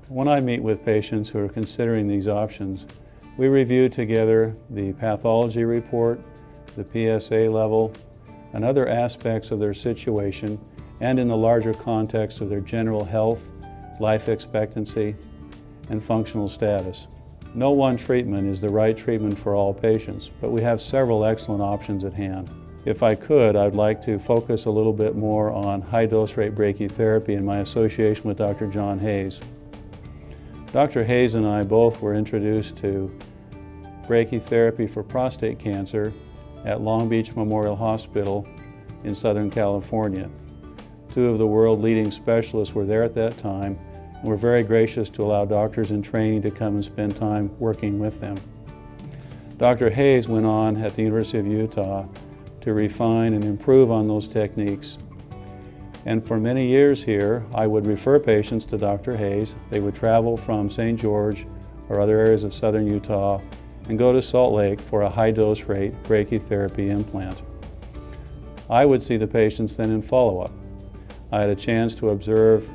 When I meet with patients who are considering these options, we review together the pathology report, the PSA level, and other aspects of their situation, and in the larger context of their general health, life expectancy, and functional status. No one treatment is the right treatment for all patients, but we have several excellent options at hand. If I could, I'd like to focus a little bit more on high-dose rate brachytherapy in my association with Dr. John Hayes. Dr. Hayes and I both were introduced to brachytherapy for prostate cancer at Long Beach Memorial Hospital in Southern California. Two of the world leading specialists were there at that time and were very gracious to allow doctors in training to come and spend time working with them. Dr. Hayes went on at the University of Utah to refine and improve on those techniques. And for many years here, I would refer patients to Dr. Hayes. They would travel from St. George or other areas of southern Utah and go to Salt Lake for a high-dose rate brachytherapy implant. I would see the patients then in follow-up. I had a chance to observe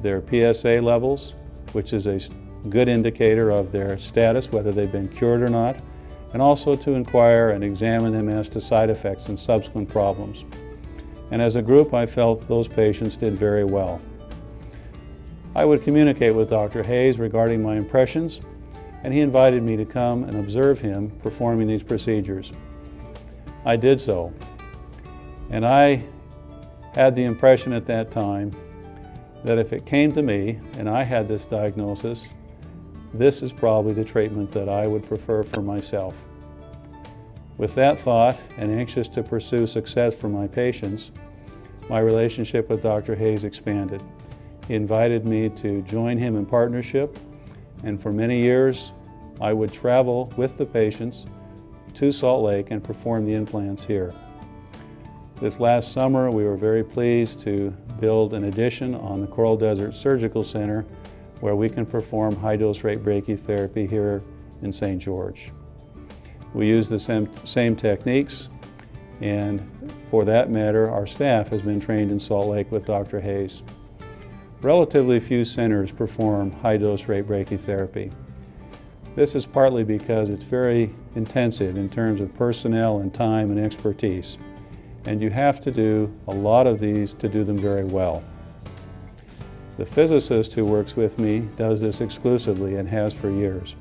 their PSA levels, which is a good indicator of their status, whether they've been cured or not, and also to inquire and examine them as to side effects and subsequent problems. And as a group, I felt those patients did very well. I would communicate with Dr. Hayes regarding my impressions, and he invited me to come and observe him performing these procedures. I did so, and I had the impression at that time that if it came to me and I had this diagnosis, this is probably the treatment that I would prefer for myself. With that thought, and anxious to pursue success for my patients, my relationship with Dr. Hayes expanded. He invited me to join him in partnership, and for many years I would travel with the patients to Salt Lake and perform the implants here. This last summer we were very pleased to build an addition on the Coral Desert Surgical Center where we can perform high-dose rate brachytherapy here in St. George. We use the same techniques, and for that matter, our staff has been trained in Salt Lake with Dr. Hayes. Relatively few centers perform high-dose rate brachytherapy. This is partly because it's very intensive in terms of personnel and time and expertise, and you have to do a lot of these to do them very well. The physicist who works with me does this exclusively and has for years.